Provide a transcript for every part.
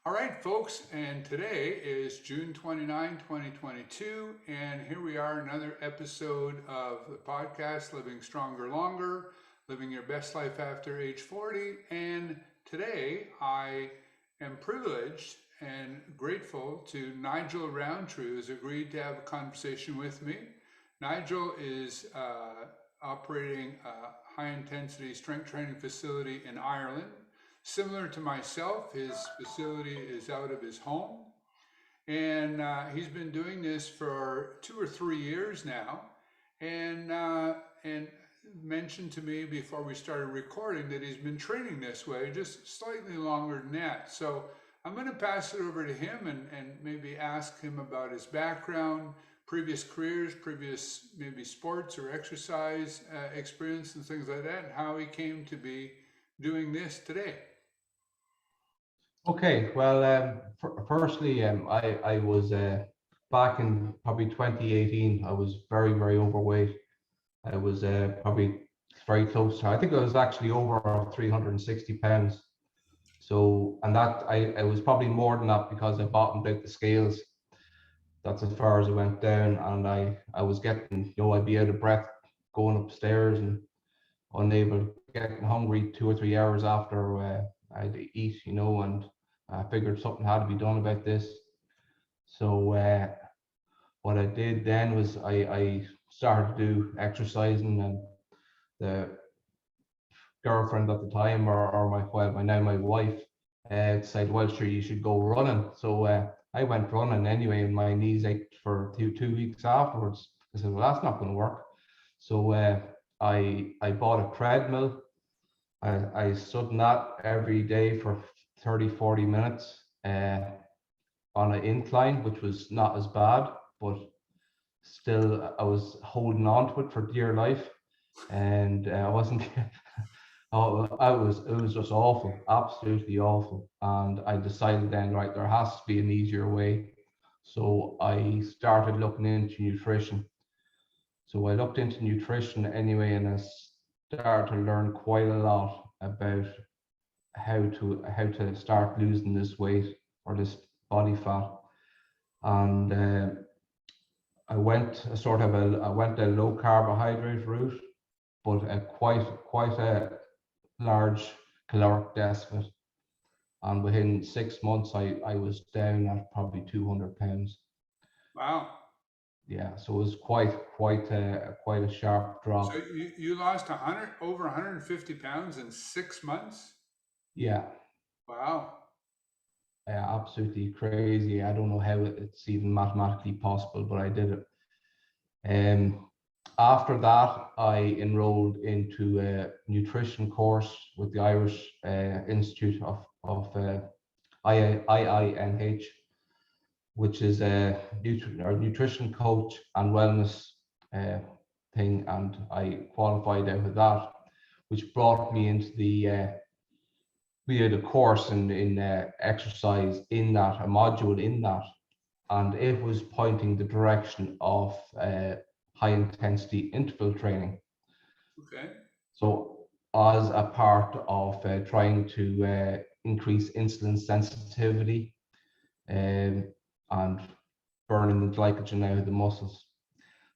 All right, folks, and today is June 29, 2022, and here we are, another episode of the podcast, Living Stronger Longer, Living Your Best Life After Age 40. And today I am privileged and grateful to Nigel Roundtree, who's agreed to have a conversation with me. Nigel is operating a high intensity strength training facility in Ireland. Similar to myself, his facility is out of his home, and he's been doing this for 2 or 3 years now. And mentioned to me before we started recording that he's been training this way just slightly longer than that. So I'm going to pass it over to him and maybe ask him about his background, previous careers, previous maybe sports or exercise experience and things like that, and how he came to be doing this today. Okay, well, firstly, I was back in probably 2018. I was very, very overweight. I was probably very close to, I think I was actually over 360 pounds. So, and that I was probably more than that because I bottomed out the scales. That's as far as I went down, and I was getting, I'd be out of breath going upstairs and unable, getting hungry 2 or 3 hours after I'd eat, and I figured something had to be done about this. So what I did then was I started to do exercising, and the girlfriend at the time, or my wife, decided, well, sure, you should go running. So I went running anyway, and my knees ached for two weeks afterwards. I said, well, that's not going to work. So I bought a treadmill. I stood in that every day for 30, 40 minutes on an incline, which was not as bad, but still I was holding on to it for dear life. And I wasn't, oh, it was just awful, absolutely awful. And I decided then, right, there has to be an easier way. So I started looking into nutrition. So I looked into nutrition anyway, and I started to learn quite a lot about how to start losing this weight or this body fat. And I went a low carbohydrate route, but a quite a large caloric deficit. And within 6 months, I was down at probably 200 pounds. Wow. Yeah, so it was quite a sharp So drop. you lost over 150 pounds in 6 months? Yeah, Wow. absolutely crazy. I don't know how it's even mathematically possible, but I did it. After that, I enrolled into a nutrition course with the Irish Institute of IINH, which is a nutrition coach and wellness uh, thing, and I qualified out of that, which brought me into we did a course in exercise in that, a module in that, and it was pointing the direction of high intensity interval training. Okay. So as a part of trying to increase insulin sensitivity and burning the glycogen out of the muscles.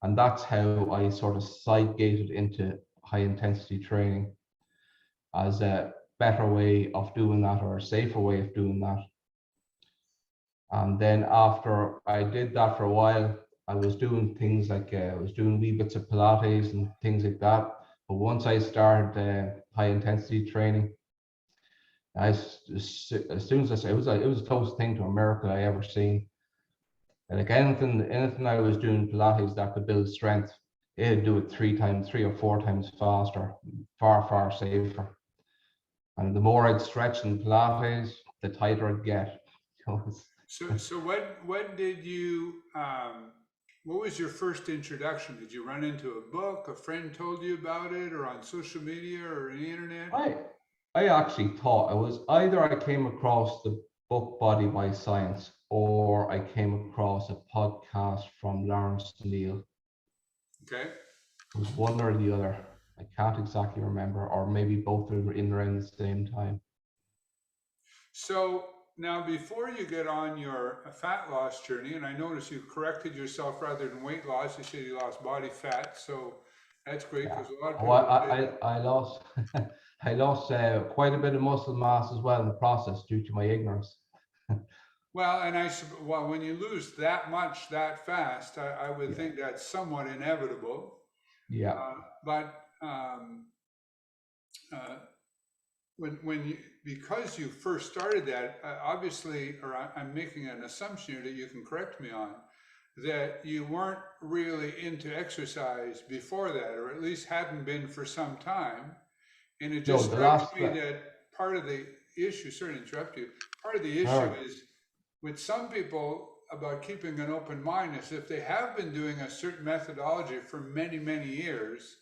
And that's how I sort of side gated into high intensity training as a better way of doing that, or a safer way of doing that. And then after I did that for a while, I was doing things like I was doing wee bits of Pilates and things like that. But once I started high intensity training, as soon as I said, it was the closest thing to a miracle I ever seen. And like anything I was doing Pilates that could build strength, it'd do it 3 or 4 times faster, far safer. And the more I'd stretch in Pilates, the tighter I'd get. So what did you what was your first introduction? Did you run into a book, a friend told you about it, or on social media or the internet? I I actually thought it was either I came across the book Body by Science, or I came across a podcast from Lawrence Neal. Okay. It was one or the other. I can't exactly remember, or maybe both were in around the same time. So Now, before you get on your fat loss journey, and I notice you corrected yourself rather than weight loss, you said you lost body fat, so that's great Yeah. because a lot of Oh, people say, I lost I lost quite a bit of muscle mass as well in the process due to my ignorance. well, and well, when you lose that much that fast, I would Yeah, think that's somewhat inevitable. yeah, But uh, when you, because you first started that, obviously, or I'm making an assumption here that you can correct me on, that you weren't really into exercise before that, or at least hadn't been for some time. And it no, just the strikes last me that part of the issue, sorry to interrupt you, part of the issue all is with some people about keeping an open mind is if they have been doing a certain methodology for many, many years,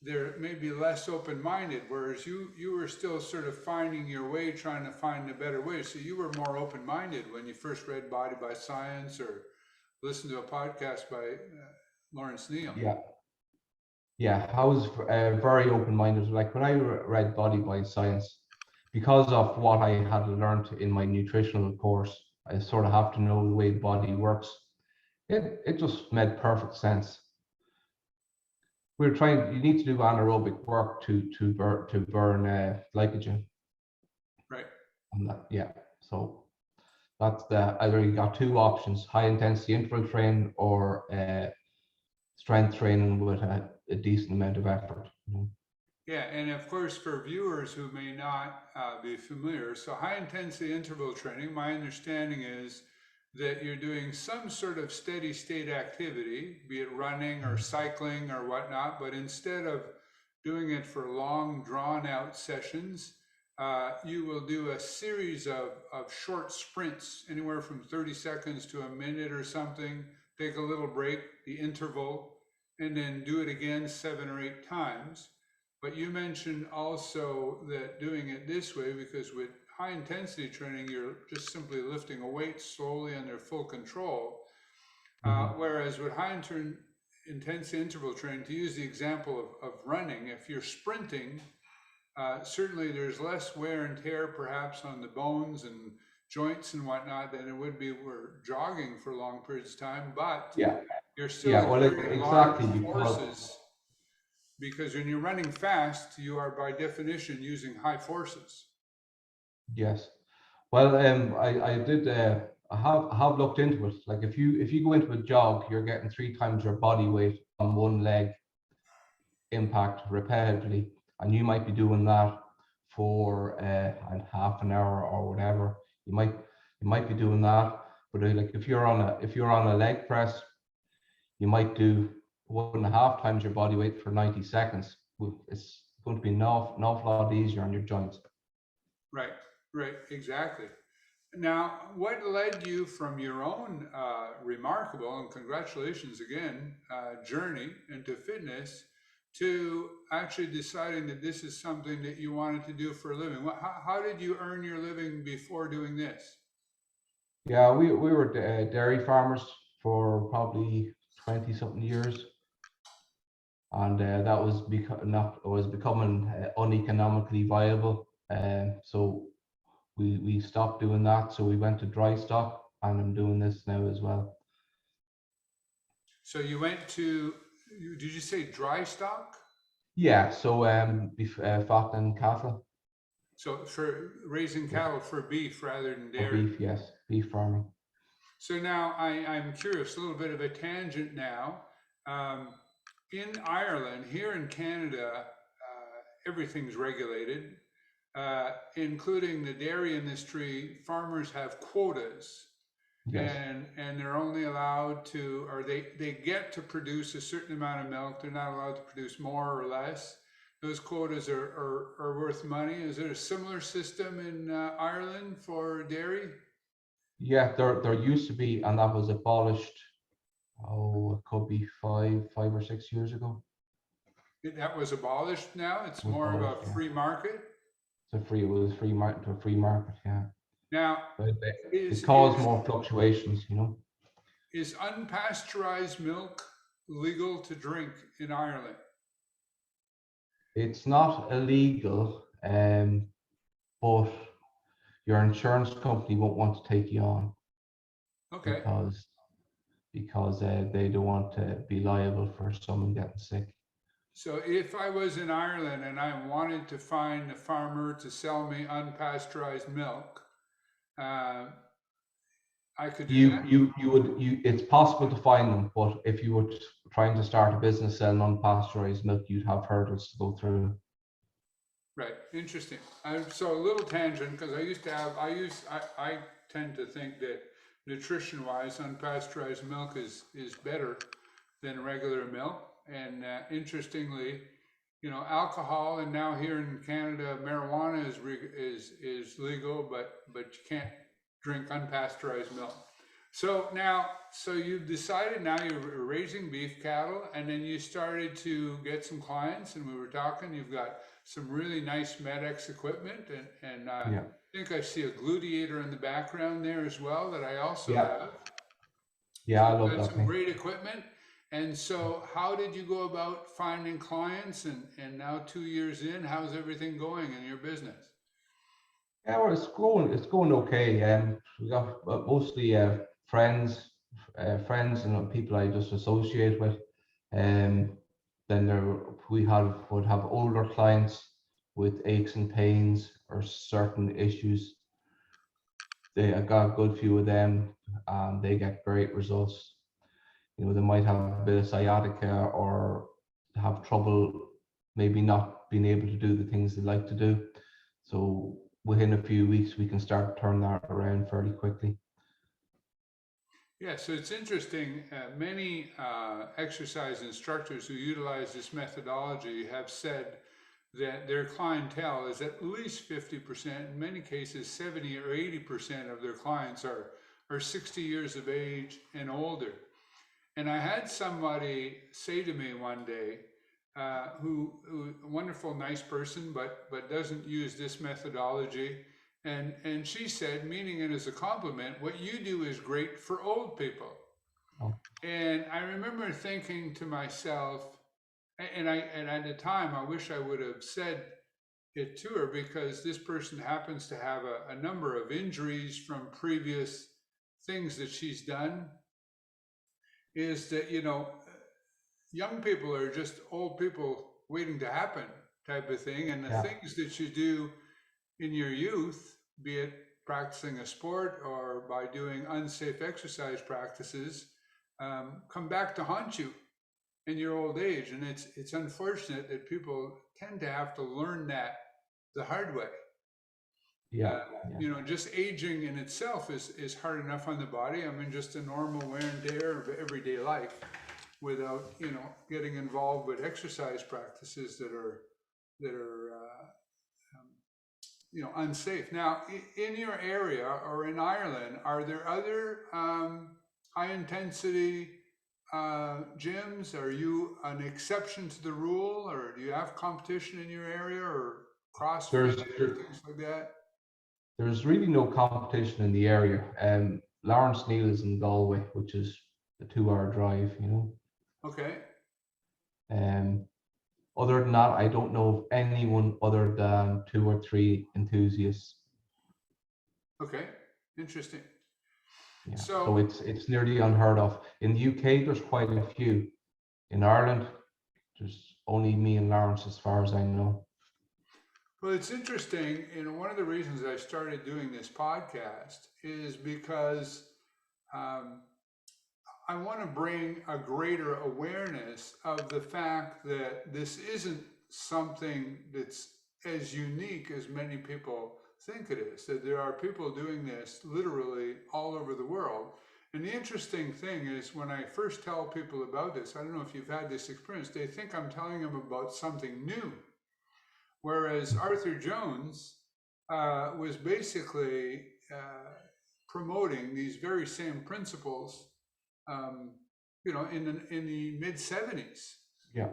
they're maybe less open-minded, whereas you were still sort of finding your way, trying to find a better way. So you were more open-minded when you first read Body by Science or listened to a podcast by Lawrence Neal. yeah, yeah. I was very open-minded. Like when I read Body by Science, because of what I had learned in my nutritional course, I sort of have to know the way the body works. It just made perfect sense. You need to do anaerobic work to burn glycogen. Right. And that, yeah. So that's either you got two options: high intensity interval training or strength training with a decent amount of effort. Yeah, and of course, for viewers who may not be familiar, so high intensity interval training, my understanding is that you're doing some sort of steady state activity, be it running or cycling or whatnot, but instead of doing it for long, drawn out sessions, you will do a series of short sprints, anywhere from 30 seconds to a minute or something, take a little break, the interval, and then do it again 7 or 8 times. But you mentioned also that doing it this way, because with high intensity training, you're just simply lifting a weight slowly under full control. Whereas with intensity interval training, to use the example of running, if you're sprinting, certainly there's less wear and tear perhaps on the bones and joints and whatnot than it would be were jogging for long periods of time, but Yeah, you're still yeah. Well, exerting large exactly forces because when you're running fast, you are by definition using high forces. yes. Well, I did. I have looked into it. Like if you go into a jog, you're getting three times your body weight on one leg impact repetitively, and you might be doing that for half an hour or whatever. You might be doing that, but like if you're on a leg press, you might do 1.5 times your body weight for 90 seconds. It's going to be an awful lot easier on your joints. Right, right, exactly. Now, what led you from your own remarkable, and congratulations again, journey into fitness to actually deciding that this is something that you wanted to do for a living? How did you earn your living before doing this? Yeah, we were dairy farmers for probably 20 something years, and that was becoming uneconomically viable. So we stopped doing that. So we went to dry stock, and I'm doing this now as well. So you went to, did you say dry stock? Yeah. So beef, fattening cattle. So for raising Yeah, cattle for beef rather than for dairy. beef. Yes, beef farming. So now I'm curious, a little bit of a tangent now. Um, in Ireland, here in Canada, everything's regulated, including the dairy industry. Farmers have quotas, Yes. and they're only allowed to, or they get to produce a certain amount of milk. They're not allowed to produce more or less. Those quotas are worth money. Is there a similar system in Ireland for dairy? Yeah, there used to be, and that was abolished. Oh, it could be 5 or 6 years ago. That was abolished now. It It's was more of abolished. a Yeah, free market. it was free market to a free market. Yeah, Now, but it is caused is more fluctuations. is unpasteurized milk legal to drink in Ireland? It's not illegal, but your insurance company won't want to take you on Okay. because they don't want to be liable for someone getting sick. So if I was in Ireland and I wanted to find a farmer to sell me unpasteurized milk, uh, I could do that. It's possible to find them, but if you were trying to start a business selling unpasteurized milk, you'd have hurdles to go through. Right. Interesting. So a little tangent, because I tend to think that nutrition-wise, unpasteurized milk is better than regular milk. And interestingly, alcohol, and now here in Canada, marijuana is legal, but you can't drink unpasteurized milk. So you've decided now you're raising beef cattle, and then you started to get some clients, and we were talking. You've got some really nice Med-X equipment, and I think I see a gluteator in the background there as well that I also have. Yeah, So I you've love got that some thing. great equipment. And so how did you go about finding clients, and now 2 years in, how's everything going in your business? Yeah, well, it's going okay. We got mostly friends and people I just associate with. Then would have older clients with aches and pains or certain issues. I got a good few of them, and they get great results. They might have a bit of sciatica or have trouble maybe not being able to do the things they like to do. So within a few weeks, we can start to turn that around fairly quickly. Yeah, so it's interesting. Many exercise instructors who utilize this methodology have said that their clientele is at least 50%, in many cases 70 or 80% of their clients are 60 years of age and older. And I had somebody say to me one day, who a wonderful, nice person, but doesn't use this methodology. And she said, meaning it as a compliment, what you do is great for old people. Oh, And I remember thinking to myself, and at the time, I wish I would have said it to her, because this person happens to have a number of injuries from previous things that she's done. Is that, young people are just old people waiting to happen type of thing. And the yeah, things that you do in your youth, be it practicing a sport or by doing unsafe exercise practices, come back to haunt you in your old age. And it's unfortunate that people tend to have to learn that the hard way. yeah, Uh, just aging in itself is hard enough on the body. I mean, just a normal wear and tear of everyday life, without getting involved with exercise practices that are unsafe. Now, in your area or in Ireland, are there other high intensity gyms? Are you an exception to the rule, or do you have competition in your area, or CrossFit There's or things like that? there's really no competition in the area. Lawrence Neal is in Galway, which is a 2-hour drive. Okay. Um, Other than that, I don't know of anyone other than 2 or 3 enthusiasts. Okay. Interesting. Yeah, so So, it's nearly unheard of. In the UK, there's quite a few. In Ireland, there's only me and Lawrence, as far as I know. well, it's interesting. One of the reasons I started doing this podcast is because um, I want to bring a greater awareness of the fact that this isn't something that's as unique as many people think it is, that there are people doing this literally all over the world. And the interesting thing is, when I first tell people about this, I don't know if you've had this experience, they think I'm telling them about something new. Whereas Arthur Jones was basically promoting these very same principles, um, in the mid 70s. Yeah.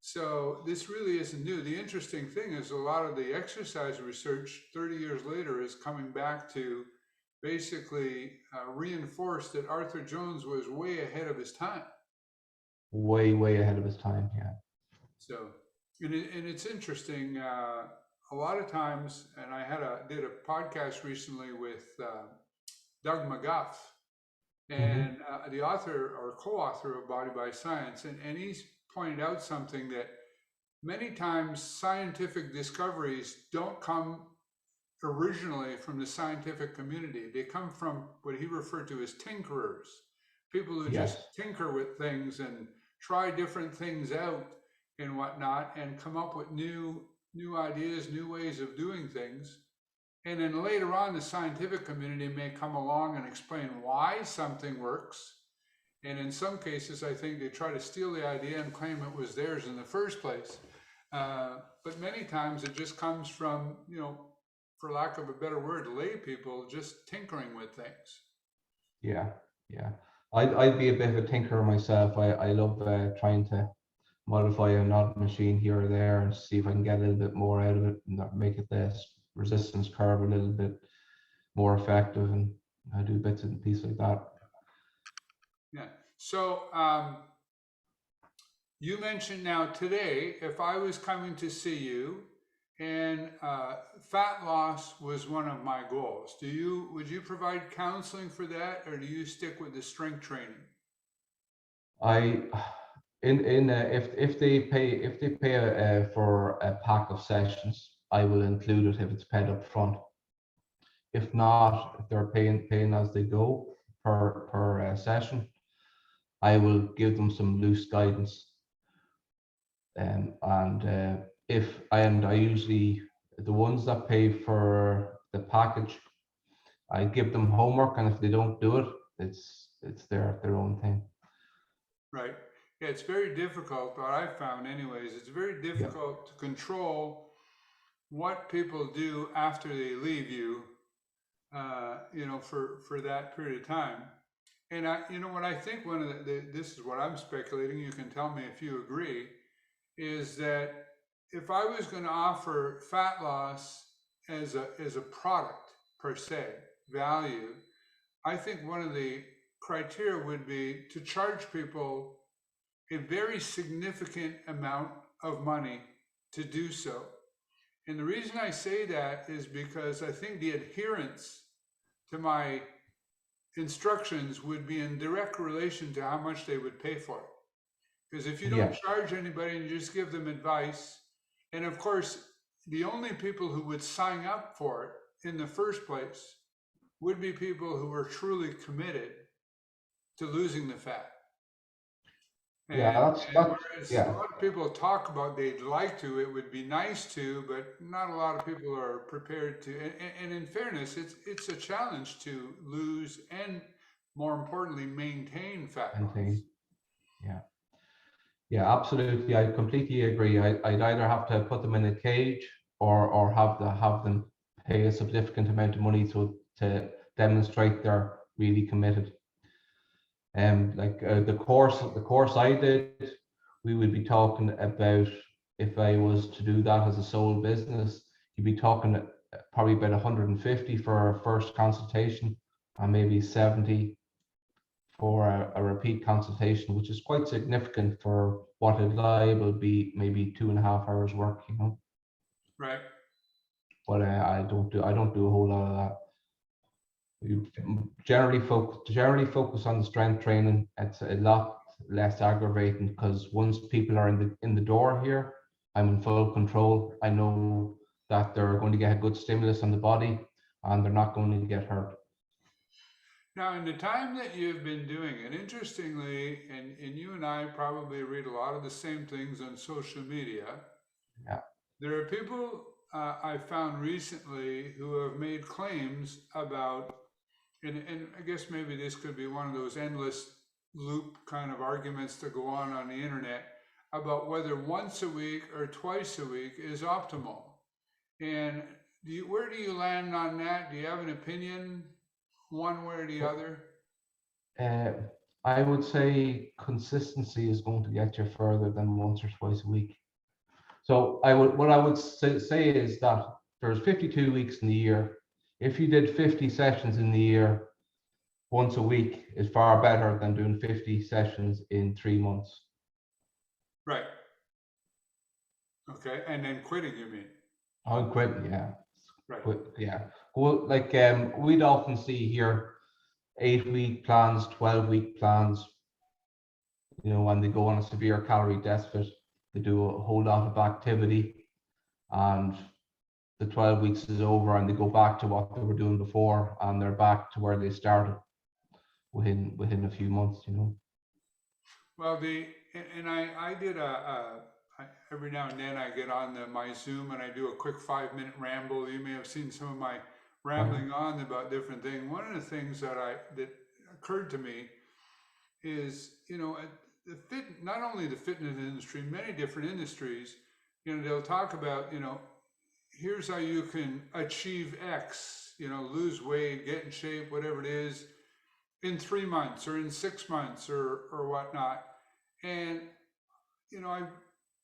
So this really isn't new. The interesting thing is, a lot of the exercise research 30 years later is coming back to basically reinforce that Arthur Jones was way ahead of his time. Way, way ahead of his time. Yeah. So, and it's interesting. a lot of times, and I did a podcast recently with Doug McGuff, and the author or co-author of Body by Science, and he's pointed out something that many times scientific discoveries don't come originally from the scientific community. They come from what he referred to as tinkerers, people who just Yes. tinker with things and try different things out and whatnot, and come up with new ideas, new ways of doing things. And then later on, the scientific community may come along and explain why something works. And in some cases, I think they try to steal the idea and claim it was theirs in the first place. But many times it just comes from, for lack of a better word, lay people just tinkering with things. Yeah. I'd be a bit of a tinkerer myself. I love trying to modify another machine here or there and see if I can get a little bit more out of it and make it this resistance curve a little bit more effective, and I do bits and pieces like that. Yeah. So you mentioned now today, if I was coming to see you and fat loss was one of my goals, would you provide counseling for that, or do you stick with the strength training? If they pay for a pack of sessions, I will include it if it's paid up front. If not, if they're paying as they go per session, I will give them some loose guidance. I usually, the ones that pay for the package, I give them homework, and if they don't do it, it's their own thing. Right. Yeah, it's very difficult, what I've found anyways, it's very difficult to control what people do after they leave you, for that period of time. And what I think one of this is what I'm speculating, you can tell me if you agree, is that if I was going to offer fat loss as a product per se, value, I think one of the criteria would be to charge people a very significant amount of money to do so. And the reason I say that is because I think the adherence to my instructions would be in direct relation to how much they would pay for it. Because if you don't charge anybody and you just give them advice, and of course, the only people who would sign up for it in the first place would be people who were truly committed to losing the fat. Whereas a lot of people talk about they'd like to, it would be nice to, but not a lot of people are prepared to. And in fairness, it's a challenge to lose and, more importantly, maintain fat loss. Yeah, absolutely. I completely agree. I'd either have to put them in a cage or have them pay a significant amount of money to demonstrate they're really committed. The course I did, we would be talking about, if I was to do that as a sole business, you'd be talking probably about 150 for a first consultation and maybe 70 for a repeat consultation, which is quite significant for what a liable be maybe 2.5 hours work, Right. But I don't do a whole lot of that. You generally focus on the strength training. It's a lot less aggravating because once people are in the door here, I'm in full control. I know that they're going to get a good stimulus on the body and they're not going to get hurt. Now, in the time that you've been doing it, interestingly, and you and I probably read a lot of the same things on social media. Yeah. There are people I found recently who have made claims about, and I guess maybe this could be one of those endless loop kind of arguments that go on the internet about whether once a week or twice a week is optimal. And where do you land on that? Do you have an opinion one way or the other? I would say consistency is going to get you further than once or twice a week. So what I would say is that there's 52 weeks in the year. If you did 50 sessions in the year, once a week is far better than doing 50 sessions in 3 months. Right. Okay, and then quitting, you mean? Oh, equipment, yeah. Right. Yeah. Well, like we'd often see here 8-week plans, 12-week plans, when they go on a severe calorie deficit, they do a whole lot of activity, and the 12 weeks is over and they go back to what they were doing before, and they're back to where they started within a few months. Well, I did every now and then I get on my Zoom and I do a quick 5 minute ramble. You may have seen some of my Right. rambling on about different things. One of the things that occurred to me is, not only the fitness industry, many different industries, they'll talk about, here's how you can achieve X, lose weight, get in shape, whatever it is, in 3 months or in 6 months or whatnot. And, I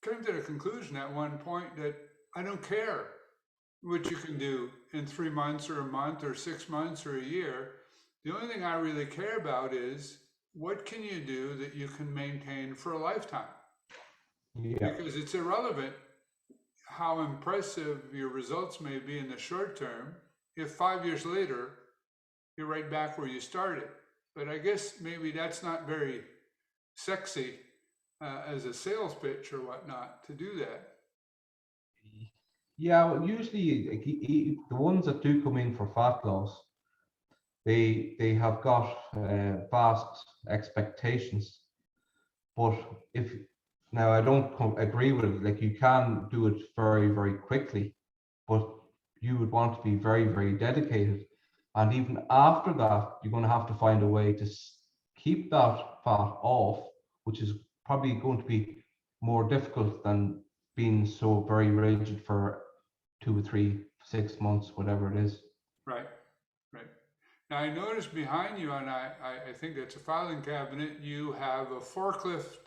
came to the conclusion at one point that I don't care what you can do in 3 months or a month or 6 months or a year. The only thing I really care about is what can you do that you can maintain for a lifetime? Yeah. Because it's irrelevant how impressive your results may be in the short term if 5 years later you're right back where you started. But I guess maybe that's not very sexy as a sales pitch or whatnot to do that. Yeah, well, usually like, the ones that do come in for fat loss, they have got vast expectations. But if now I don't agree with it, like you can do it very, very quickly, but you would want to be very, very dedicated. And even after that, you're going to have to find a way to keep that fat off, which is probably going to be more difficult than being so very rigid for 2 or 3, 6 months, whatever it is. Right, right. Now I noticed behind you, and I think that's a filing cabinet, you have a forklift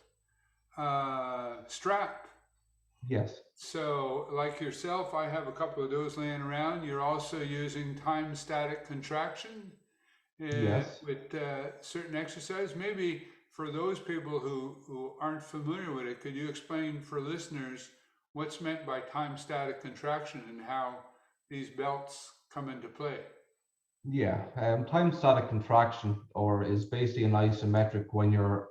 strap. Yes. So, like yourself, I have a couple of those laying around. You're also using time static contraction Yes. with certain exercise. Maybe for those people who aren't familiar with it, could you explain for listeners what's meant by time static contraction and how these belts come into play? Yeah, time static contraction or is basically an isometric when you're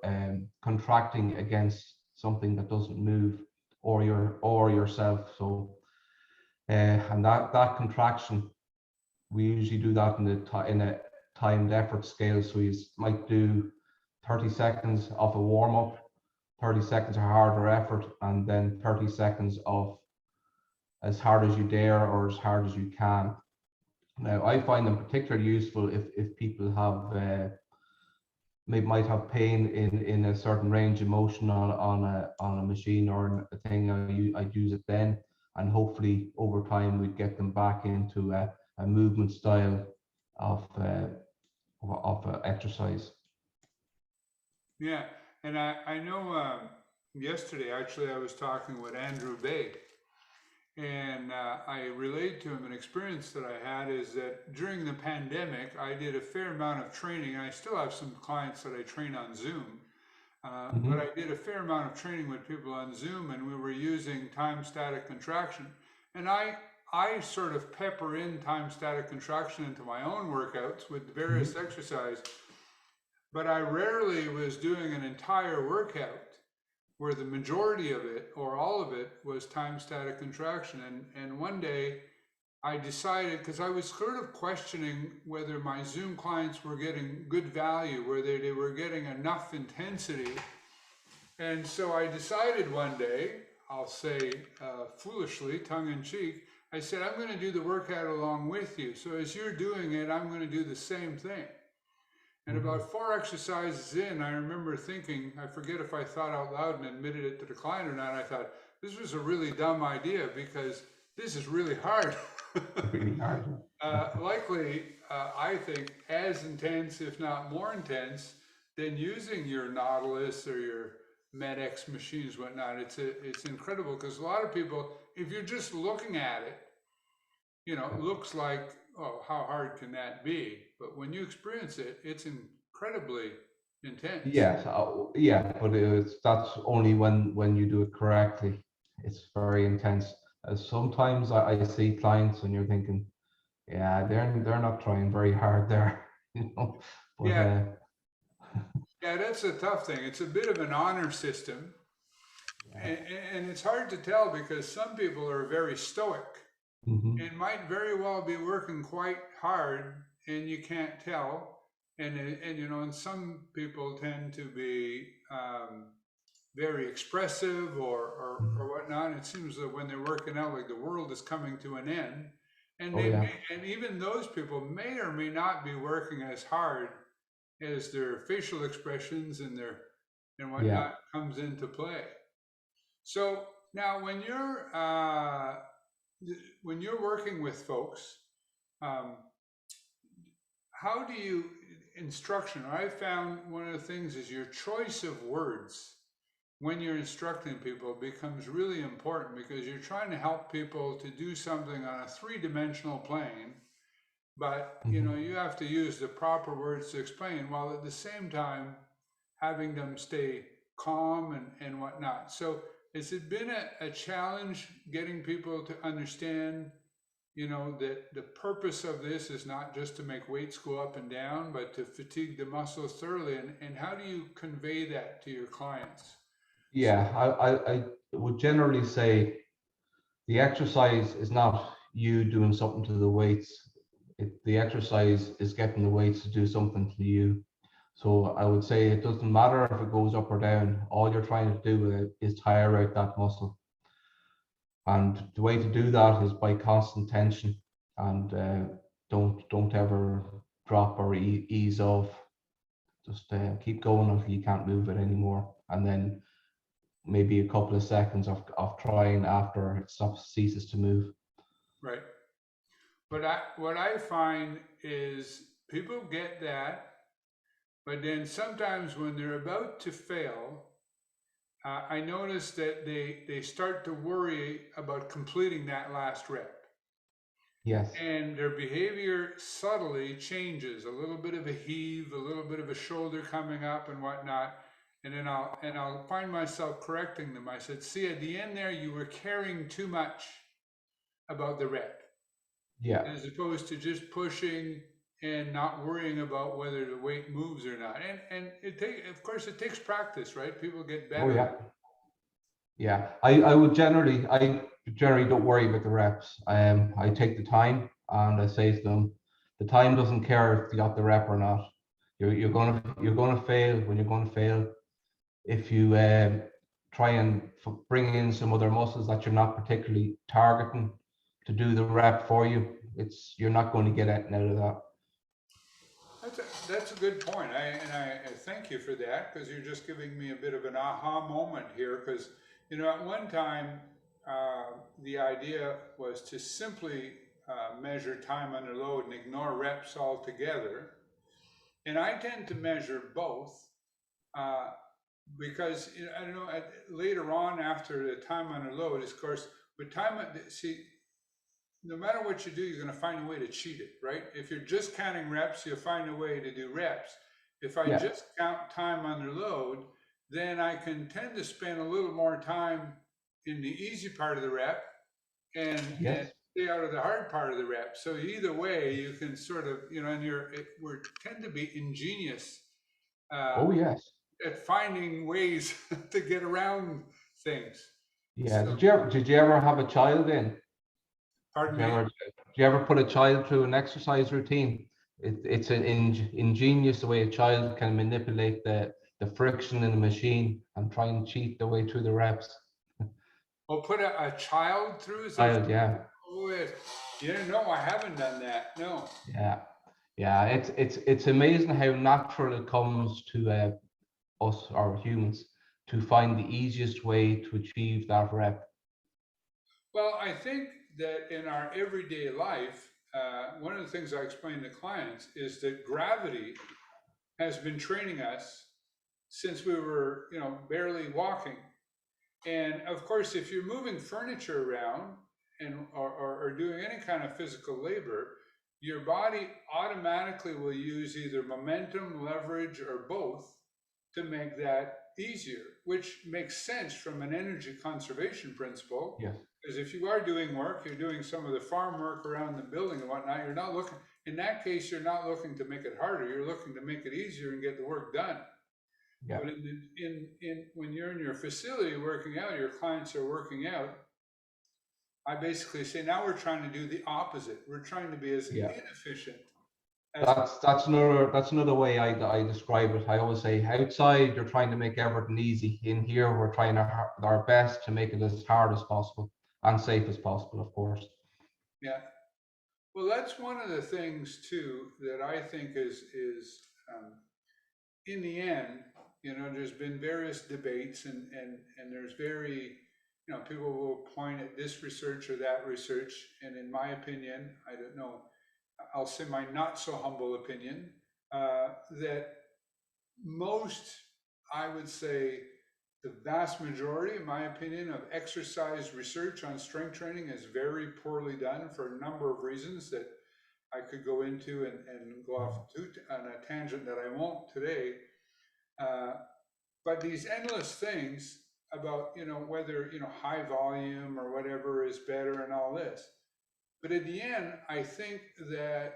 contracting against something that doesn't move or yourself. So and that contraction, we usually do that in a timed effort scale. So you might do 30 seconds of a warm up, 30 seconds of harder effort, and then 30 seconds of as hard as you dare or as hard as you can. Now, I find them particularly useful if people have might have pain in a certain range of motion on a machine or a thing. I'd use it then, and hopefully over time we'd get them back into a movement style of exercise. Yeah, and I know yesterday actually I was talking with Andrew Bay, and I relayed to him an experience that I had is that during the pandemic I did a fair amount of training, and I still have some clients that I train on Zoom. But Mm-hmm. I did a fair amount of training with people on Zoom, and we were using time static contraction. And I sort of pepper in time static contraction into my own workouts with various Mm-hmm. exercise, but I rarely was doing an entire workout where the majority of it or all of it was time static contraction. And one day I decided, because I was sort of questioning whether my Zoom clients were getting good value, whether they were getting enough intensity. And so I decided one day, I'll say foolishly, tongue in cheek, I said, I'm going to do the workout along with you. So as you're doing it, I'm going to do the same thing. And Mm-hmm. about 4 exercises in, I remember thinking, I forget if I thought out loud and admitted it to the client or not, I thought, this was a really dumb idea because this is really hard. Really hard. Likely, I think, as intense, if not more intense, than using your Nautilus or your MedX machines, whatnot. It's incredible because a lot of people, if you're just looking at it, looks like, oh, how hard can that be? But when you experience it, it's incredibly intense. Yes, yeah, but that's only when you do it correctly. It's very intense. Sometimes I see clients and you're thinking, yeah, they're not trying very hard there, you know. But Yeah, yeah, that's a tough thing. It's a bit of an honor system, yeah. and, and it's hard to tell because some people are very stoic Hmm. and might very well be working quite hard, and you can't tell. And you know, and some people tend to be very expressive or whatnot. It seems that when they're working out, like the world is coming to an end, and Oh they yeah, may, and even those people may or may not be working as hard as their facial expressions and their and yeah. whatnot comes into play. So now, when you're working with folks, um, how do you instruction? I found one of the things is your choice of words when you're instructing people becomes really important because you're trying to help people to do something on a three-dimensional plane, but you know Hmm. you have to use the proper words to explain while at the same time having them stay calm and whatnot. So has it been a challenge getting people to understand, you know, that the purpose of this is not just to make weights go up and down, but to fatigue the muscles thoroughly? And how do you convey that to your clients? So, Yeah, I would generally say the exercise is not you doing something to the weights. The exercise is getting the weights to do something to you. So I would say it doesn't matter if it goes up or down. All you're trying to do with it is tire out that muscle. And the way to do that is by constant tension, and don't ever drop or ease off. Just keep going until you can't move it anymore, and then maybe a couple of seconds of trying after it stops ceases to move. right. But what I find is people get that, but then sometimes when they're about to fail, I notice that they start to worry about completing that last rep. Yes. And their behavior subtly changes, a little bit of a heave, a little bit of a shoulder coming up and whatnot. And then I'll find myself correcting them. I said, see, at the end there, you were caring too much about the rep, Yeah. as opposed to just pushing and not worrying about whether the weight moves or not. And of course it takes practice, right? People get Oh better. yeah. Yeah. I generally don't worry about the reps. I take the time and I say to them, the time doesn't care if you got the rep or not. You're gonna fail when you're gonna fail. If you try and bring in some other muscles that you're not particularly targeting to do the rep for you, you're not going to get anything out of that. That's a good point. I thank you for that because you're just giving me a bit of an aha moment here. Because you know, at one time, the idea was to simply measure time under load and ignore reps altogether. And I tend to measure both uh, because you know, I don't know. Later on, after the time under load, of course, with see, no matter what you do, you're going to find a way to cheat it, right? If you're just counting reps, you'll find a way to do reps. If I Yeah. just count time under load, then I can tend to spend a little more time in the easy part of the rep and Yes. stay out of the hard part of the rep. So either way, you can sort of, you know, and we tend to be ingenious uh, Oh yes. at finding ways to get around things. Yeah. So, Did you ever have a child in? Did pardon you me. ever did you ever put a child through an exercise routine? It's an ingenious way a child can manipulate the friction in the machine and try and cheat the way through the reps. Or put a child through? Is that? Child, yeah. Oh, yes. Yeah, no, I haven't done that. No. Yeah. Yeah, it's amazing how natural it comes to us or humans to find the easiest way to achieve that rep. Well, I think that in our everyday life, one of the things I explain to clients is that gravity has been training us since we were, you know, barely walking. And of course, if you're moving furniture around or doing any kind of physical labor, your body automatically will use either momentum, leverage, or both to make that easier, which makes sense from an energy conservation principle. Yes. Because if you are doing work, you're doing some of the farm work around the building and whatnot, you're not looking, in that case, you're not looking to make it harder, you're looking to make it easier and get the work done. Yeah. But when you're in your facility working out, your clients are working out, I basically say, now we're trying to do the opposite. We're trying to be as Yeah. inefficient as That's another way I describe it. I always say outside you're trying to make everything easy. In here we're trying our best to make it as hard as possible and safe as possible, of course. yeah. Well, that's one of the things too that I think is in the end, there's been various debates and there's people will point at this research or that research, and in my opinion, I don't know, I'll say my not so humble opinion, that most, I would say, the vast majority, in my opinion, of exercise research on strength training is very poorly done for a number of reasons that I could go into and go off on a tangent that I won't today. But these endless things about, whether, high volume or whatever is better and all this. But at the end, I think that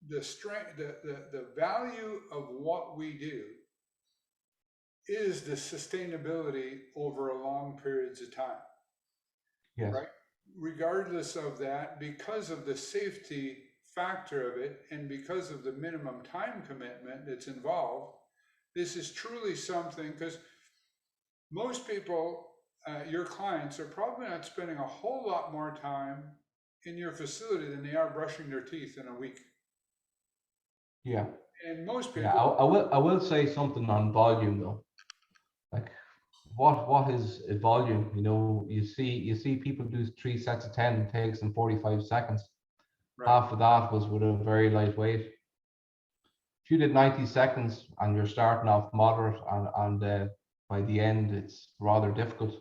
the strength, the value of what we do is the sustainability over a long periods of time. Yes. Right? Regardless of that, because of the safety factor of it and because of the minimum time commitment that's involved, this is truly something, because most people, your clients, are probably not spending a whole lot more time in your facility than they are brushing their teeth in a week. Yeah. And most Yeah. people, I will say something on volume though. Like what is a volume? You see people do 3 sets of 10, it takes them 45 seconds. right, Half of that was with a very light weight. If you did 90 seconds and you're starting off moderate and by the end it's rather difficult,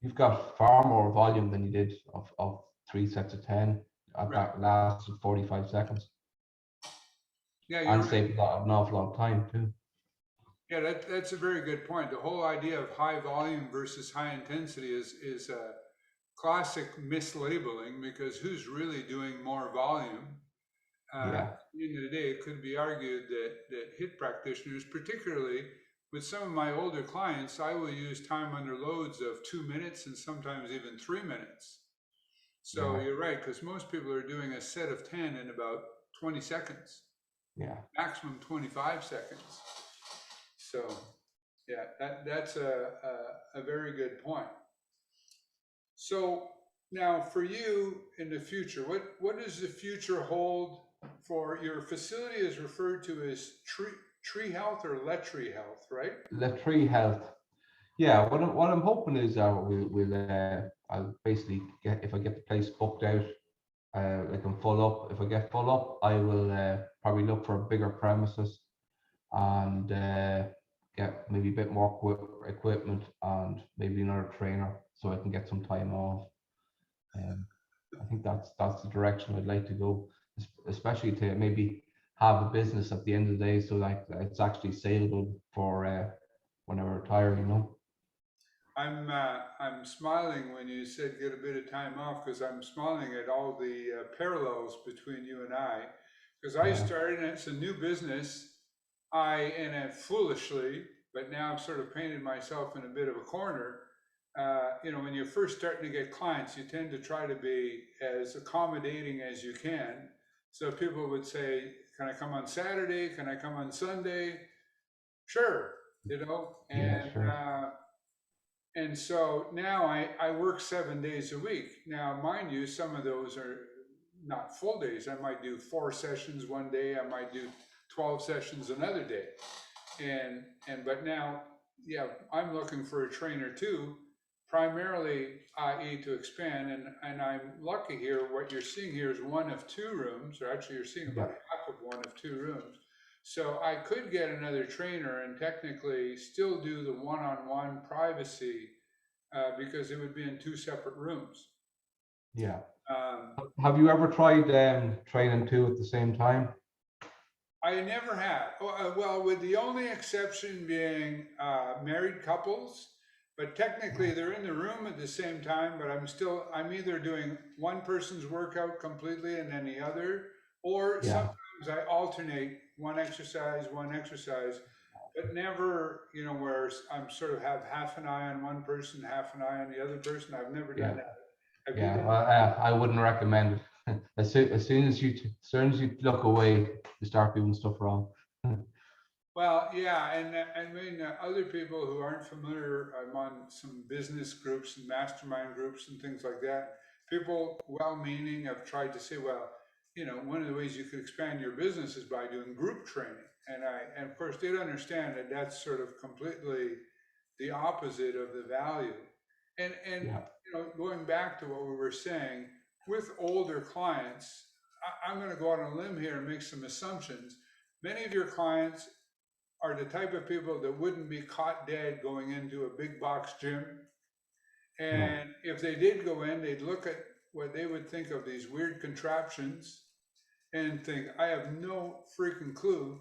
you've got far more volume than you did of 3 sets of 10 at right. that last 45 seconds, Yeah, you're and right. save an awful lot of time too. Yeah, that's a very good point. The whole idea of high volume versus high intensity is a classic mislabeling, because who's really doing more volume? At Yeah, the end of the day, it could be argued that HIIT practitioners, particularly with some of my older clients, I will use time under loads of 2 minutes and sometimes even 3 minutes. So yeah, you're right, because most people are doing a set of 10 in about 20 seconds, yeah. maximum 25 seconds. So yeah, that's a very good point. So now for you in the future, what does the future hold for your facility? Is referred to as Treehealth or Letreehealth, right? Letreehealth. Yeah, what I'm hoping is I'll basically get, if I get the place booked out, like I'm full up. If I get full up, I will probably look for bigger premises and get maybe a bit more equipment and maybe another trainer so I can get some time off. I think that's the direction I'd like to go, especially to maybe have a business at the end of the day, so like it's actually saleable for when I retire. I'm smiling when you said get a bit of time off, because I'm smiling at all the parallels between you and I. Because I Yeah, started, and it's a new business. And foolishly, but now I've sort of painted myself in a bit of a corner. When you're first starting to get clients, you tend to try to be as accommodating as you can. So people would say, "Can I come on Saturday? Can I come on Sunday?" Sure, yeah, sure. and so now I work 7 days a week. Now, mind you, some of those are not full days. I might do 4 sessions one day. I might do 12 sessions another day. But now, yeah, I'm looking for a trainer too, primarily, i.e. to expand. And I'm lucky here. What you're seeing here is one of 2 rooms, or actually you're seeing Yeah, about half of one of 2 rooms. So I could get another trainer and technically still do the one-on-one privacy, because it would be in 2 separate rooms. yeah. Um, Have you ever tried training two at the same time? I never have. Well, with the only exception being married couples, but technically they're in the room at the same time, but I'm either doing one person's workout completely and then the other, or Yeah, sometimes I alternate one exercise, but never, where I'm sort of have half an eye on one person, half an eye on the other person. I've never done yeah, that. Have you yeah. done? Well, I wouldn't recommend it. As soon as you look away, you start doing stuff wrong. Well, yeah, and I mean, other people who aren't familiar, I'm on some business groups and mastermind groups and things like that. People, well-meaning, have tried to say, well, one of the ways you could expand your business is by doing group training. And of course, they'd understand that that's sort of completely the opposite of the value. And Yeah, going back to what we were saying, with older clients, I'm going to go on a limb here and make some assumptions. Many of your clients are the type of people that wouldn't be caught dead going into a big box gym. no, And if they did go in, they'd look at what they would think of these weird contraptions and think, I have no freaking clue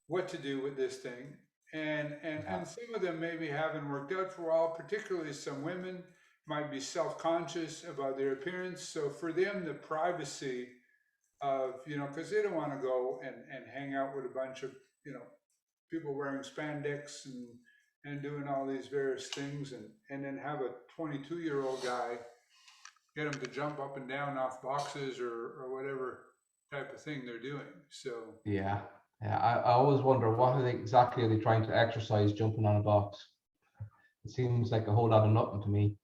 what to do with this thing. yeah, And some of them maybe haven't worked out for a while, particularly some women might be self-conscious about their appearance. So for them, the privacy of, because they don't want to go and hang out with a bunch of, you know, people wearing spandex and doing all these various things, and then have a 22-year-old guy get him to jump up and down off boxes or whatever type of thing they're doing. So, yeah, yeah. I always wonder exactly are they trying to exercise jumping on a box? It seems like a whole lot of nothing to me.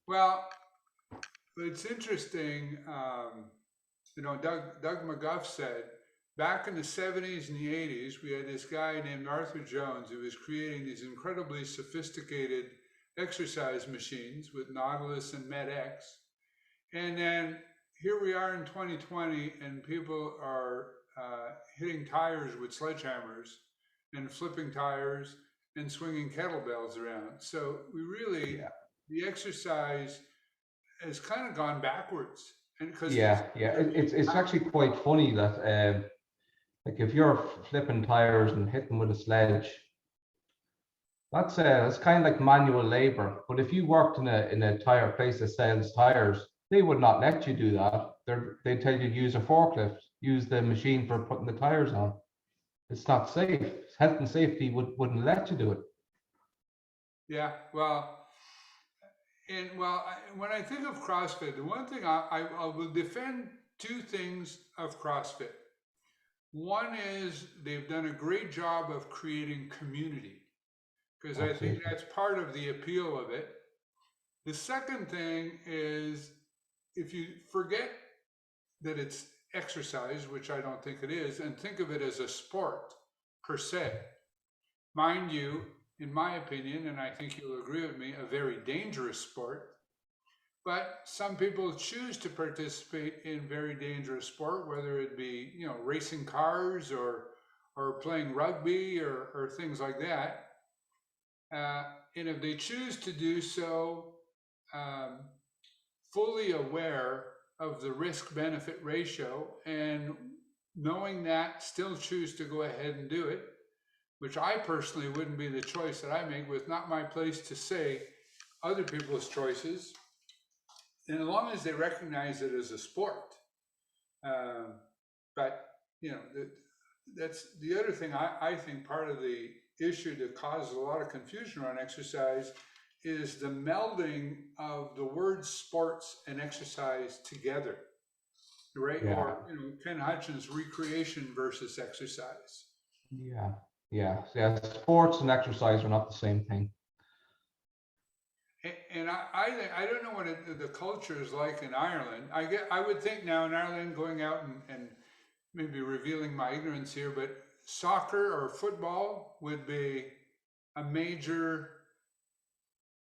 well, it's interesting. Doug McGuff said back in the 70s and the 80s, we had this guy named Arthur Jones who was creating these incredibly sophisticated exercise machines with Nautilus and MedX. And then here we are in 2020, and people are hitting tires with sledgehammers and flipping tires and swinging kettlebells around. So Yeah, the exercise has kind of gone backwards. And because yeah, yeah. It's actually quite funny that like if you're flipping tires and hitting with a sledge, that's kind of like manual labor. But if you worked in a tire place that sells tires, they would not let you do that. They tell you to use a forklift, use the machine for putting the tires on. It's not safe. Health and safety wouldn't let you do it. yeah, when I think of CrossFit, the one thing I will defend two things of CrossFit. One is they've done a great job of creating community, because I think Absolutely. that's part of the appeal of it. The second thing is, if you forget that it's exercise, which I don't think it is, and think of it as a sport per se, mind you, in my opinion, and I think you'll agree with me, a very dangerous sport. But some people choose to participate in very dangerous sport, whether it be, racing cars or playing rugby or things like that. And if they choose to do so, um, fully aware of the risk benefit ratio and knowing that, still choose to go ahead and do it, which I personally wouldn't be the choice that I make, with not my place to say other people's choices. And as long as they recognize it as a sport. Um, but, that's the other thing. I think part of the issue that causes a lot of confusion around exercise is the melding of the words sports and exercise together, right? Yeah, Or, Ken Hutchins, recreation versus exercise. yeah, yeah. Yeah. Sports and exercise are not the same thing. And I don't know what the culture is like in Ireland. I would think now in Ireland, going out and maybe revealing my ignorance here, but soccer or football would be a major.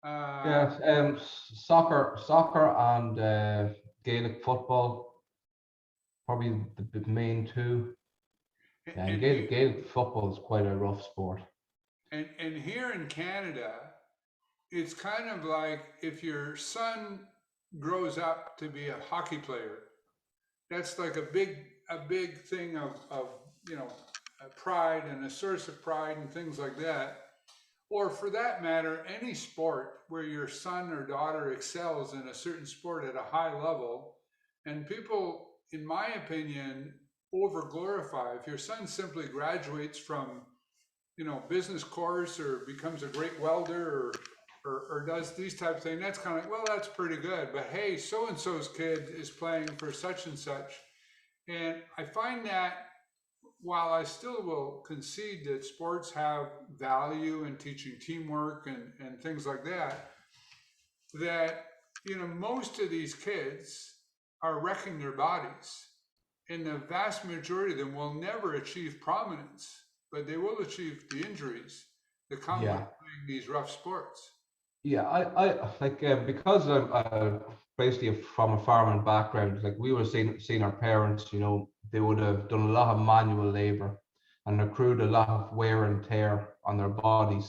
Yeah, soccer, and Gaelic football, probably the main two. Yeah, and And here, Gaelic football is quite a rough sport. and here in Canada, it's kind of like if your son grows up to be a hockey player, that's like a big thing of pride and a source of pride and things like that. or for that matter, any sport where your son or daughter excels in a certain sport at a high level, and people, in my opinion, over glorify. If your son simply graduates from, business course or becomes a great welder or does these type of things, that's kind of like, well, that's pretty good. But hey, so and so's kid is playing for such and such. And I find that while I still will concede that sports have value in teaching teamwork and things like that, that, most of these kids are wrecking their bodies. And the vast majority of them will never achieve prominence, but they will achieve the injuries that come with Yeah. playing these rough sports. Yeah, I like because I'm basically from a farming background. Like we were seeing our parents, they would have done a lot of manual labor and accrued a lot of wear and tear on their bodies.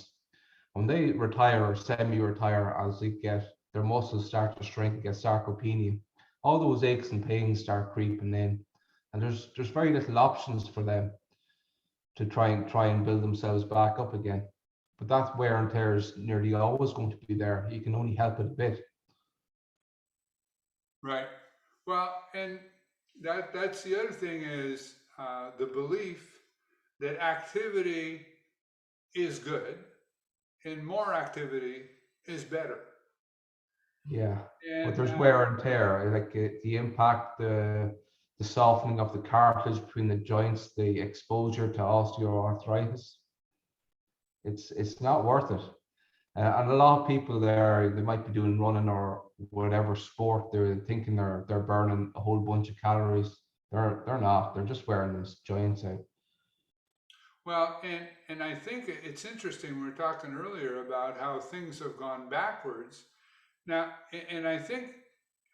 When they retire or semi-retire, as they get their muscles start to shrink, get sarcopenia, all those aches and pains start creeping in, and there's very little options for them to try and build themselves back up again. But that wear and tear is nearly always going to be there. You can only help it a bit. Right. Well, and that's the other thing is the belief that activity is good and more activity is better. Yeah, but And there's wear and tear, like the impact, the softening of the cartilage between the joints, the exposure to osteoarthritis. It's not worth it. And a lot of people there, they might be doing running or whatever sport. They're thinking they're burning a whole bunch of calories. They're not. They're just wearing those joints out. well, and I think it's interesting. We were talking earlier about how things have gone backwards. Now, and I think,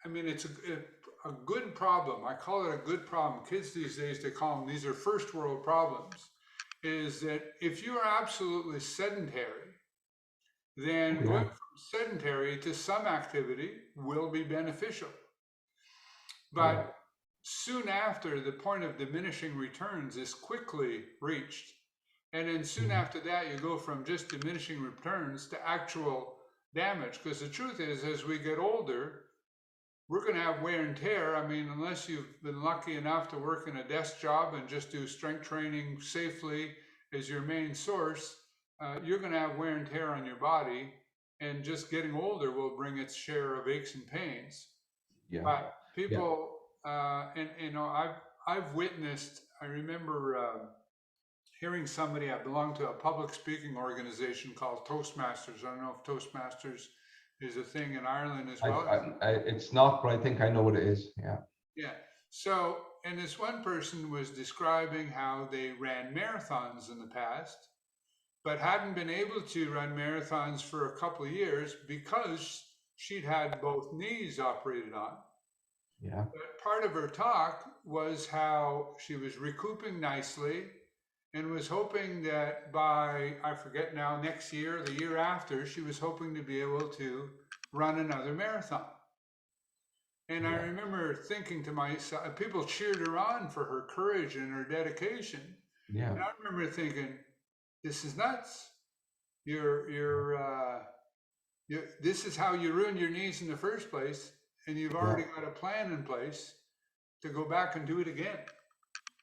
I mean, it's a good problem. I call it a good problem. Kids these days, they call them, these are first world problems. Is that if you are absolutely sedentary, Oh then going yeah, from sedentary to some activity will be beneficial. yeah. But soon after, the point of diminishing returns is quickly reached. And then soon Mhm. after that, you go from just diminishing returns to actual damage. Because the truth is, as we get older, we're going to have wear and tear. I mean, unless you've been lucky enough to work in a desk job and just do strength training safely as your main source, you're going to have wear and tear on your body. And just getting older will bring its share of aches and pains. Yeah, But yeah. people, and I've witnessed. I remember hearing somebody. I belong to a public speaking organization called Toastmasters. I don't know if Toastmasters is a thing in Ireland as well. It's not, but I think I know what it is. Yeah, Yeah. So, and this one person was describing how they ran marathons in the past, but hadn't been able to run marathons for a couple of years because she'd had both knees operated on. yeah, But part of her talk was how she was recouping nicely and was hoping that by, I forget now, next year, the year after, she was hoping to be able to run another marathon. And I yeah, remember thinking to myself, people cheered her on for her courage and her dedication. yeah, And I remember thinking, this is nuts. This is how you ruined your knees in the first place, and you've yeah, already got a plan in place to go back and do it again.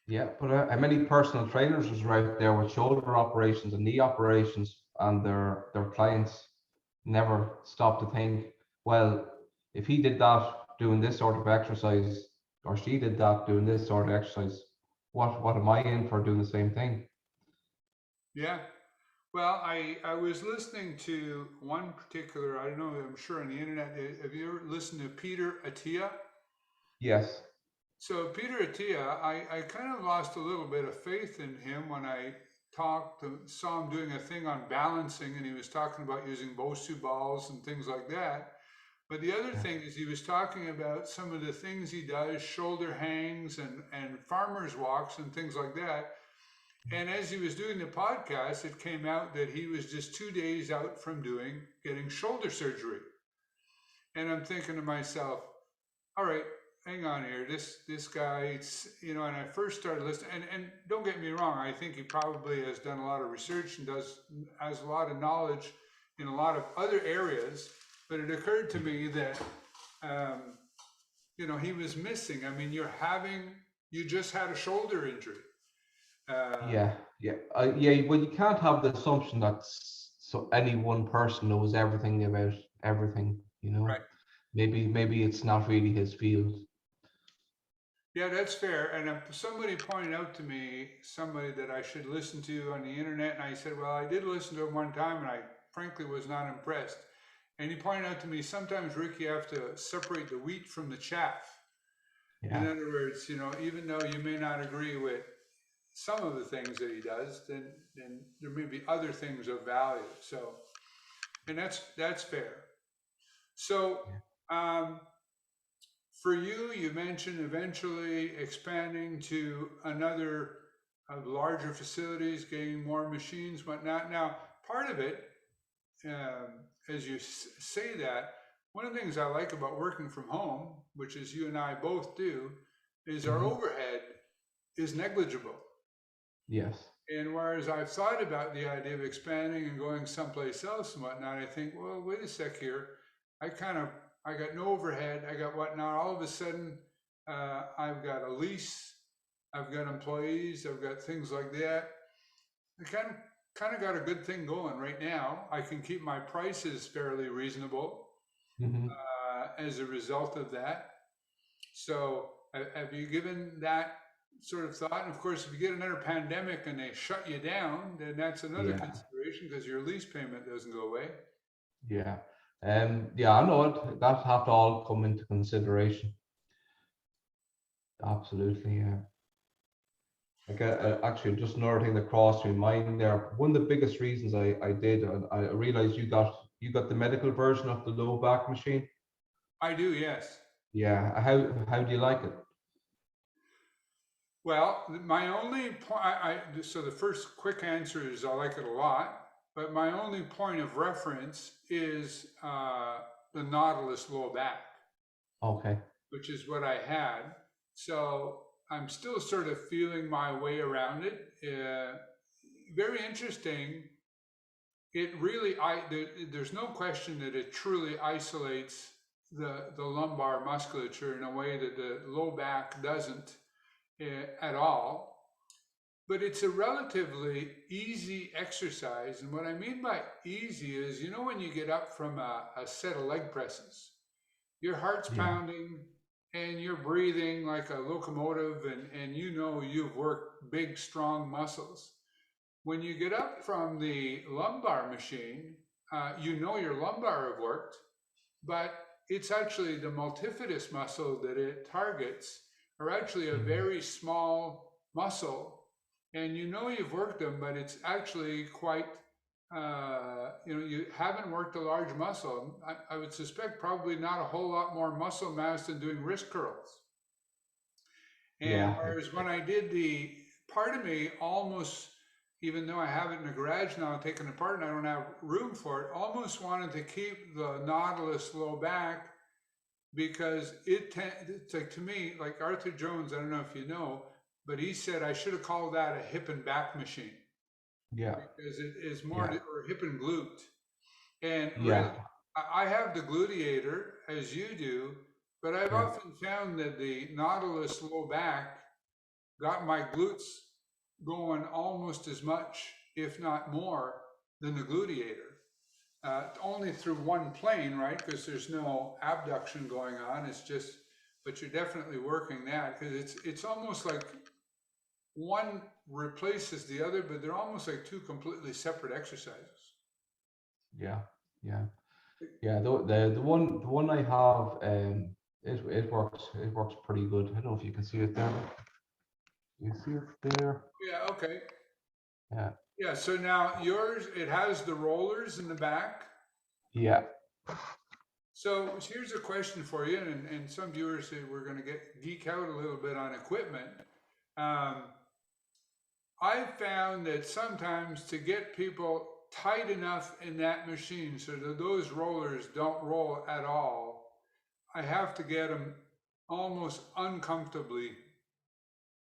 yeah. But many personal trainers are out there with shoulder operations and knee operations, and their clients never stop to think, well, if he did that doing this sort of exercise, or she did that doing this sort of exercise, what am I in for doing the same thing? Yeah. Well, I was listening to one particular, I don't know, I'm sure on the internet. Have you ever listened to Peter Attia? Yes. So Peter Attia, I kind of lost a little bit of faith in him when I saw him doing a thing on balancing, and he was talking about using Bosu balls and things like that. But the other Yeah. thing is he was talking about some of the things he does, shoulder hangs and farmer's walks and things like that. And as he was doing the podcast, it came out that he was just 2 days out from getting shoulder surgery. And I'm thinking to myself, all right, hang on here, this guy, you know, and I first started listening, and don't get me wrong, I think he probably has done a lot of research and has a lot of knowledge in a lot of other areas, but it occurred to me that, you know, he was missing. I mean, you just had a shoulder injury. Yeah, yeah. Well, you can't have the assumption that so any one person knows everything about everything. You know, Right. maybe it's not really his field. Yeah, that's fair. And somebody pointed out to me somebody that I should listen to on the internet, and I said, "Well, I did listen to him one time, and I frankly was not impressed." And he pointed out to me sometimes, Rick, you have to separate the wheat from the chaff. In Yeah, other words, you know, even though you may not agree with some of the things that he does, then there may be other things of value. So, and that's fair. So, yeah, um, for you, you mentioned eventually expanding to another larger facilities, getting more machines, whatnot. Now, part of it, as you say that, one of the things I like about working from home, which is you and I both do, is our hmm overhead is negligible. yes, And whereas I've thought about the idea of expanding and going someplace else and whatnot, I think, well, wait a sec here. I kind of, I got no overhead. I got whatnot. All of a sudden, I've got a lease. I've got employees. I've got things like that. I kind of got a good thing going right now. I can keep my prices fairly reasonable hmm as a result of that. So, have you given that sort of thought? And of course, if you get another pandemic and they shut you down, then that's another yeah, consideration because your lease payment doesn't go away. yeah. Yeah, I know it. That have to all come into consideration. Absolutely, yeah. Like actually, just another thing that crossed my mind there. One of the biggest reasons I did, and I realized you got the medical version of the low back machine. I do, yes. Yeah. How do you like it? Well, my only point, so the first quick answer is I like it a lot, but my only point of reference is the Nautilus low back, Okay. which is what I had. So I'm still sort of feeling my way around it. Very interesting. It really, there's no question that it truly isolates the lumbar musculature in a way that the low back doesn't at all. But it's a relatively easy exercise. And what I mean by easy is, you know, when you get up from a set of leg presses, your heart's Yeah. pounding and you're breathing like a locomotive, and you know you've worked big, strong muscles. When you get up from the lumbar machine, you know your lumbar have worked, but it's actually the multifidus muscle that it targets are actually a Mhm. very small muscle. And you know you've worked them, but it's actually quite, you know, you haven't worked a large muscle. I would suspect probably not a whole lot more muscle mass than doing wrist curls. And Yeah. whereas when I did the part of me almost, even though I have it in the garage now taken apart and I don't have room for it, almost wanted to keep the Nautilus low back because it's like to me, like Arthur Jones, I don't know if you know, but he said I should have called that a hip and back machine Yeah. because it is more, Yeah. or hip and glute. And really, Yeah. I have the gluteator as you do, but I've Yeah. often found that the Nautilus low back got my glutes going almost as much, if not more, than the gluteator. Only through one plane, right? Because there's no abduction going on. It's just, but you're definitely working that because it's almost like one replaces the other, but they're almost like two completely separate exercises. Yeah. Yeah. Yeah. The one I have, it works pretty good. I don't know if you can see it there. You see it there? Yeah. Okay. Yeah. Yeah. So now yours, it has the rollers in the back. Yeah. So here's a question for you, and some viewers say we're going to get geek out a little bit on equipment. Um, I've found that sometimes to get people tight enough in that machine so that those rollers don't roll at all, I have to get them almost uncomfortably.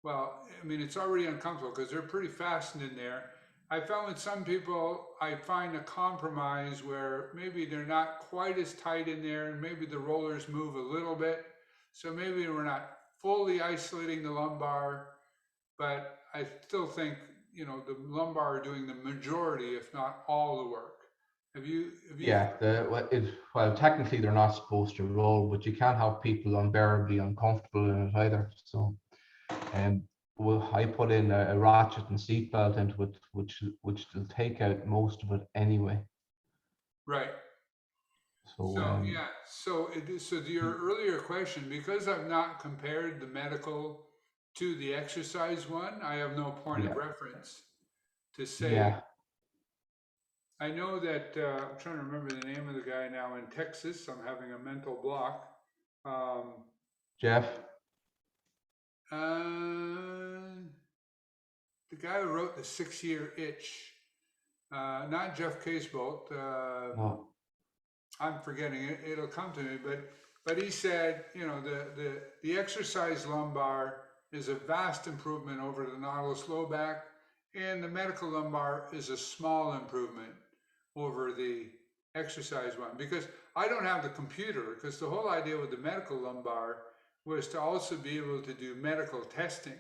Well, I mean, it's already uncomfortable because they're pretty fastened in there. I found with some people, I find a compromise where maybe they're not quite as tight in there, and maybe the rollers move a little bit. So maybe we're not fully isolating the lumbar, but I still think, the lumbar are doing the majority, if not all the work. Have you, Yeah, well, technically they're not supposed to roll, but you can't have people unbearably uncomfortable in it either. So, um, well, I put in a ratchet and seat belt into it, which will take out most of it anyway. right. So, So yeah, so to your earlier question, because I've not compared the medical to the exercise one, I have no point of yeah, reference to say. yeah, I know that I'm trying to remember the name of the guy now in Texas. I'm having a mental block. Um, Jeff. uh, the guy who wrote the 6 Year Itch, not Jeff Casebolt. No, I'm forgetting it. It'll come to me, but he said, the exercise lumbar is a vast improvement over the Nautilus low back, and the medical lumbar is a small improvement over the exercise one. Because I don't have the computer, because the whole idea with the medical lumbar was to also be able to do medical testing,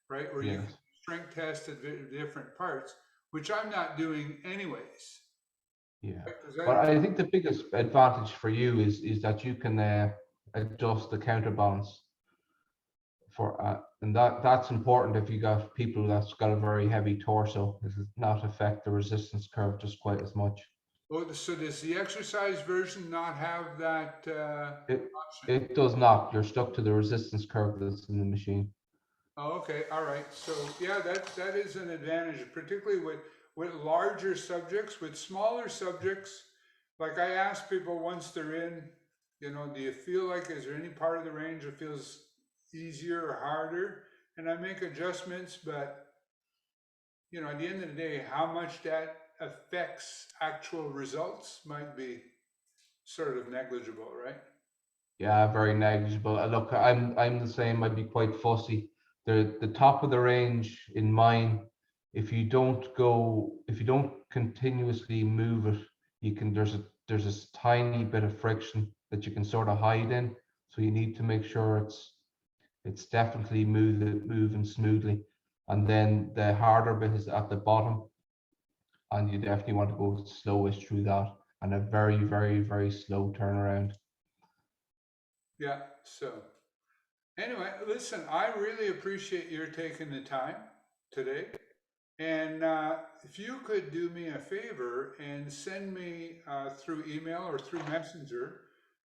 right? Where you can yes, strength test at different parts, which I'm not doing anyways. yeah. Because I But don't. I think the biggest advantage for you is that you can adjust the counterbalance for and that's important if you got people that's got a very heavy torso. It does not affect the resistance curve just quite as much. Oh, so does the exercise version not have that It option? it does not. You're stuck to the resistance curve that's in the machine. Oh, okay, all right. So yeah, that is an advantage, particularly with larger subjects. With smaller subjects, like I ask people once they're in, do you feel like is there any part of the range that feels easier or harder? And I make adjustments, but at the end of the day, how much that affects actual results might be sort of negligible, right? Yeah, very negligible. Look, I'm the same. I'd be quite fussy. The top of the range in mine, if you don't continuously move it, you can there's this tiny bit of friction that you can sort of hide in. So you need to make sure it's definitely moving smoothly. And then the harder bit is at the bottom, and you definitely want to go slowest through that, and a very, very, very slow turnaround. Yeah. So anyway, listen, I really appreciate your taking the time today. And if you could do me a favor and send me through email or through Messenger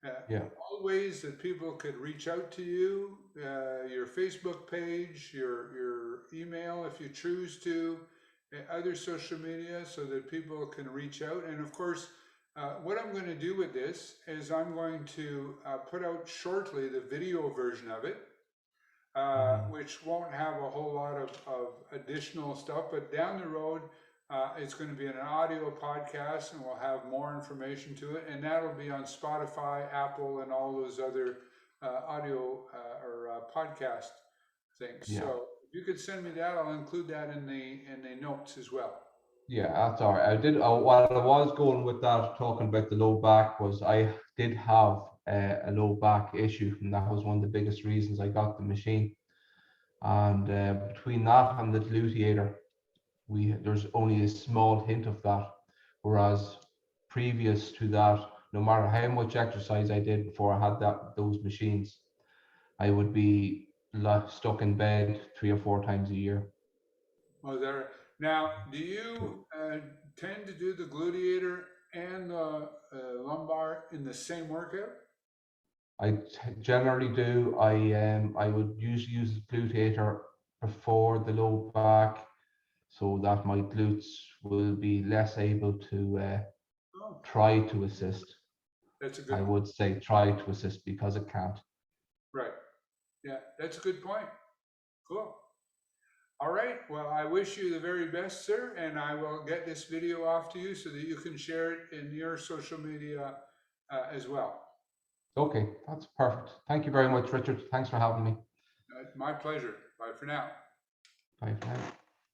uh, Yeah. all ways that people could reach out to you, your Facebook page, your email if you choose to, other social media so that people can reach out. And of course, what I'm going to do with this is I'm going to put out shortly the video version of it, Mhm. which won't have a whole lot of additional stuff, but down the road, it's going to be an audio podcast and we'll have more information to it. And that'll be on Spotify, Apple, and all those other audio or podcast things. Yeah. So if you could send me that, I'll include that in the notes as well. Yeah, that's all right. I did. What I was going with that, talking about the low back, was I did have a low back issue, and that was one of the biggest reasons I got the machine. And between that and the gluteator, there's only a small hint of that. Whereas previous to that, no matter how much exercise I did before I had those machines, I would be stuck in bed 3 or 4 times a year. Oh, there. Now, do you tend to do the gluteator and the lumbar in the same workout? Generally do. I would usually use the glutator before the low back, so that my glutes will be less able to Oh, try to assist. that's a good I point. would say try to assist because it can't. Right. Yeah, that's a good point. Cool. All right. Well, I wish you the very best, sir, and I will get this video off to you so that you can share it in your social media as well. Okay, that's perfect. Thank you very much, Richard. Thanks for having me. My pleasure. Bye for now. Bye for now.